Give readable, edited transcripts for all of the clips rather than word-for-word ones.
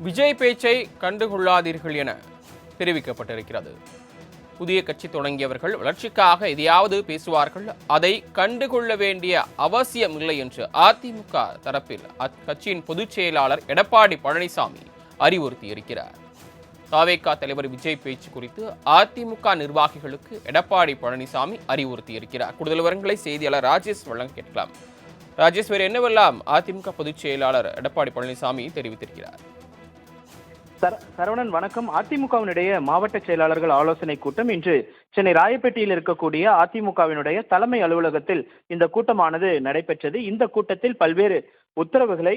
விஜய் பேச்சை கண்டுகொள்ளாதீர்கள் என தெரிவிக்கப்பட்டிருக்கிறது. புதிய கட்சி தொடங்கியவர்கள் வளர்ச்சிக்காக எதையாவது பேசுவார்கள், அதை கண்டுகொள்ள வேண்டிய அவசியம் இல்லை என்று அதிமுக தரப்பில் அக்கட்சியின் பொதுச் செயலாளர் எடப்பாடி பழனிசாமி அறிவுறுத்தியிருக்கிறார். தாவேகா தலைவர் விஜய் பேச்சு குறித்து அதிமுக நிர்வாகிகளுக்கு எடப்பாடி பழனிசாமி அறிவுறுத்தியிருக்கிறார். கூடுதல் விவரங்களை செய்தியாளர் ராஜேஷ் வழங்க கேட்கலாம். ராஜேஷ், வேறு என்னவெல்லாம் அதிமுக பொதுச் செயலாளர் எடப்பாடி பழனிசாமி தெரிவித்திருக்கிறார்? சரவணன் வணக்கம். அதிமுகவினுடைய மாவட்ட செயலாளர்கள் ஆலோசனை கூட்டம் இன்று சென்னை ராயப்பேட்டையில் இருக்கக்கூடிய அதிமுகவினுடைய தலைமை அலுவலகத்தில் இந்த கூட்டமானது நடைபெற்றது. இந்த கூட்டத்தில் பல்வேறு உத்தரவுகளை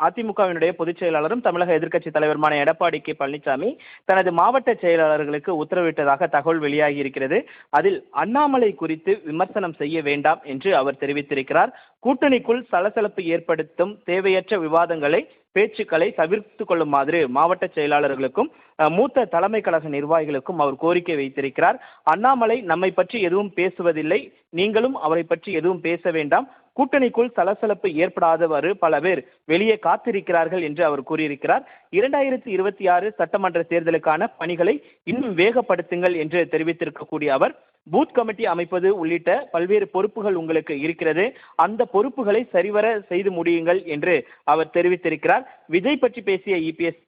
அதிமுகவினுடைய பொதுச் செயலாளரும் தமிழக எதிர்க்கட்சி தலைவருமான எடப்பாடி கே பழனிசாமி தனது மாவட்ட செயலாளர்களுக்கு உத்தரவிட்டதாக தகவல் வெளியாகி இருக்கிறது. அதில் அண்ணாமலை குறித்து விமர்சனம் செய்ய வேண்டாம் என்று அவர் தெரிவித்திருக்கிறார். கூட்டணிக்குள் சலசலப்பு ஏற்படுத்தும் தேவையற்ற விவாதங்களை பேச்சுக்களை தவிர்த்து கொள்ளுமாறு மாவட்ட செயலாளர்களுக்கும் மூத்த தலைமை கழக நிர்வாகிகளுக்கும் அவர் கோரிக்கை வைத்திருக்கிறார். அண்ணாமலை நம்மை பற்றி எதுவும் பேசுவதில்லை, நீங்களும் அவரை பற்றி எதுவும் பேச வேண்டாம், கூட்டணிக்குள் சலசலப்பு ஏற்படாதவாறு பல பேர் வெளியே காத்திருக்கிறார்கள் என்று அவர் கூறியிருக்கிறார். 2026 சட்டமன்ற தேர்தலுக்கான பணிகளை இன்னும் வேகப்படுத்துங்கள் என்று தெரிவித்திருக்கக்கூடிய அவர், பூத் கமிட்டி அமைப்பது உள்ளிட்ட பல்வேறு பொறுப்புகள் உங்களுக்கு இருக்கிறது, அந்த பொறுப்புகளை சரிவர செய்து முடியுங்கள் என்று அவர் தெரிவித்திருக்கிறார். விஜய் பற்றி பேசிய இபிஎஸ்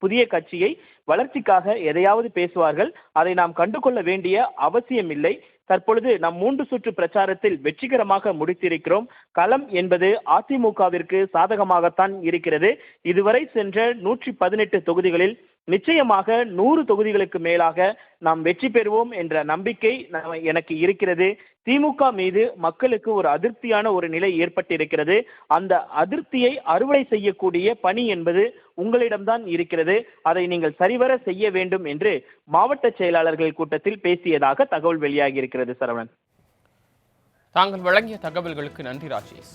புதிய கட்சியை வளர்ச்சிக்காக எதையாவது பேசுவார்கள், அதை நாம் கண்டுகொள்ள வேண்டிய அவசியம் இல்லை. தற்பொழுது நாம் 3 சுற்று பிரச்சாரத்தில் வெற்றிகரமாக முடித்திருக்கிறோம். களம் என்பது அதிமுகவிற்கு சாதகமாகத்தான் இருக்கிறது. இதுவரை சென்ற 118 தொகுதிகளில் நிச்சயமாக 100 தொகுதிகளுக்கு மேலாக நாம் வெற்றி பெறுவோம் என்ற நம்பிக்கை எனக்கு இருக்கிறது. திமுக மீது மக்களுக்கு ஒரு அதிருப்தியான ஒரு நிலை ஏற்பட்டிருக்கிறது. அந்த அதிருப்தியை அறுவடை செய்யக்கூடிய பணி என்பது உங்களிடம்தான் இருக்கிறது. அதை நீங்கள் சரிவர செய்ய வேண்டும் என்று மாவட்ட செயலாளர்கள் கூட்டத்தில் பேசியதாக தகவல் வெளியாகி இருக்கிறது. சரவணன், தாங்கள் வழங்கிய தகவல்களுக்கு நன்றி ராஜேஷ்.